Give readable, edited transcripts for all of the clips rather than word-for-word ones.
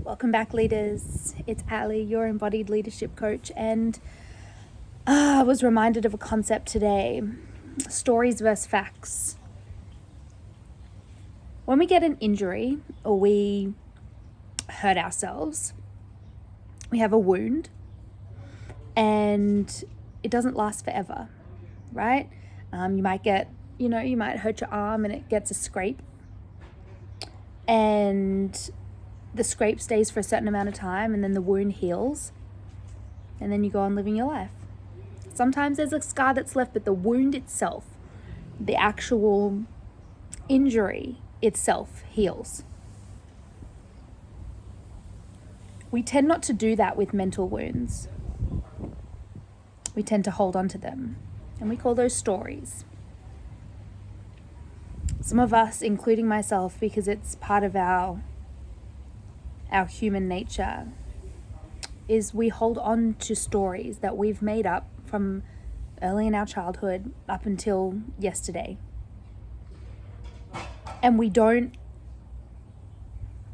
Welcome back, leaders. It's Ali, your embodied leadership coach, and I was reminded of a concept today: stories versus facts. When we get an injury or we hurt ourselves, we have a wound, and it doesn't last forever, right? You might hurt your arm and it gets a scrape, and the scrape stays for a certain amount of time, and then the wound heals, and then you go on living your life. Sometimes there's a scar that's left, but the wound itself, the actual injury itself, heals. We tend not to do that with mental wounds. We tend to hold on to them, and we call those stories. Some of us, including myself, because it's part of our human nature, is we hold on to stories that we've made up from early in our childhood up until yesterday. And we don't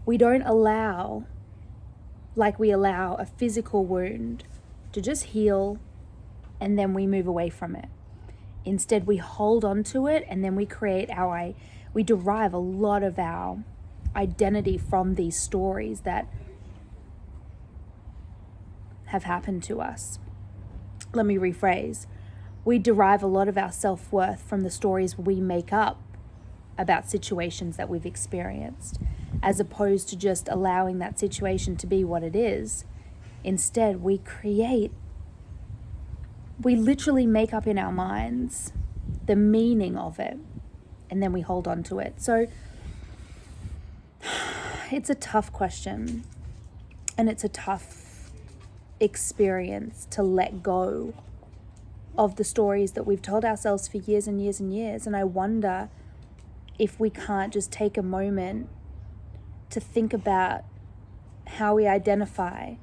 allow, like we allow a physical wound to just heal and then we move away from it. Instead, we hold on to it, and then we derive a lot of our identity from these stories that have happened to us. Let me rephrase. We derive a lot of our self-worth from the stories we make up about situations that we've experienced, as opposed to just allowing that situation to be what it is. Instead, we literally make up in our minds the meaning of it, and then we hold on to it. So it's a tough question, and it's a tough experience to let go of the stories that we've told ourselves for years and years and years. And I wonder if we can't just take a moment to think about how we identify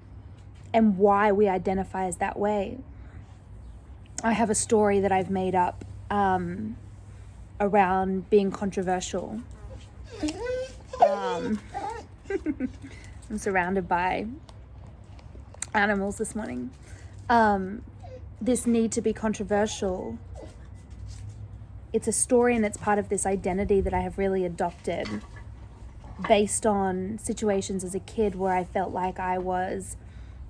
and why we identify as that way. I have a story that I've made up around being controversial. I'm surrounded by animals this morning. This need to be controversial, it's a story, and it's part of this identity that I have really adopted based on situations as a kid where I felt like I was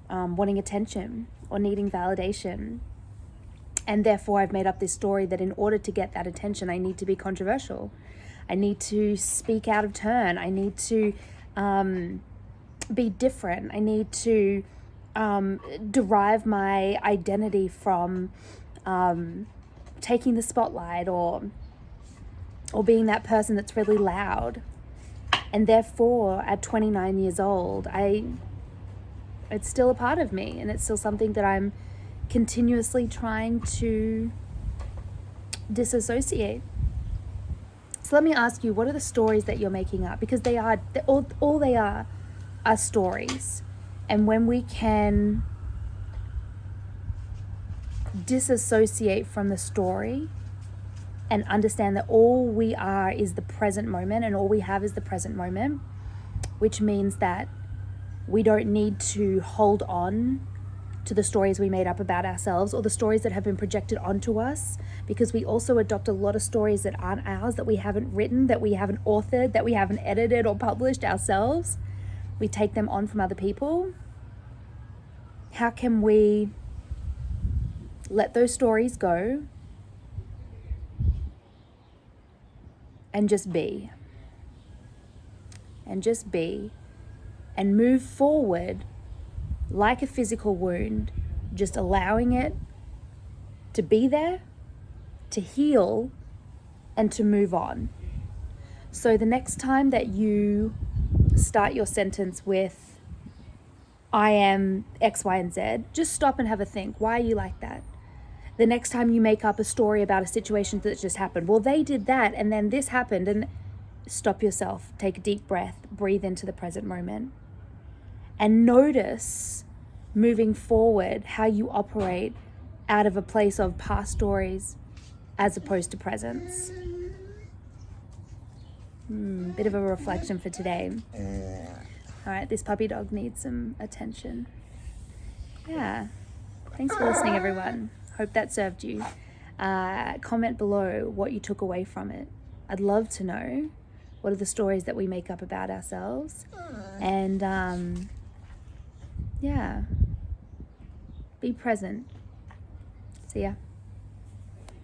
wanting attention or needing validation. And therefore I've made up this story that in order to get that attention, I need to be controversial. I need to speak out of turn. I need to be different. I need to derive my identity from taking the spotlight or being that person that's really loud. And therefore, at 29 years old, it's still a part of me, and it's still something that I'm continuously trying to disassociate. So let me ask you, what are the stories that you're making up? Because all they are stories. And when we can disassociate from the story and understand that all we are is the present moment, and all we have is the present moment, which means that we don't need to hold on to the stories we made up about ourselves or the stories that have been projected onto us, because we also adopt a lot of stories that aren't ours, that we haven't written, that we haven't authored, that we haven't edited or published ourselves. We take them on from other people. How can we let those stories go and just be? And move forward like a physical wound, just allowing it to be there, to heal, and to move on. So the next time that you start your sentence with, I am X, Y, and Z, just stop and have a think. Why are you like that? The next time you make up a story about a situation that just happened, well, they did that, and then this happened, and stop yourself, take a deep breath, breathe into the present moment. And notice, moving forward, how you operate out of a place of past stories as opposed to presence. Bit of a reflection for today. All right, this puppy dog needs some attention. Yeah. Thanks for listening, everyone. Hope that served you. Comment below what you took away from it. I'd love to know what are the stories that we make up about ourselves. And yeah, be present. See ya.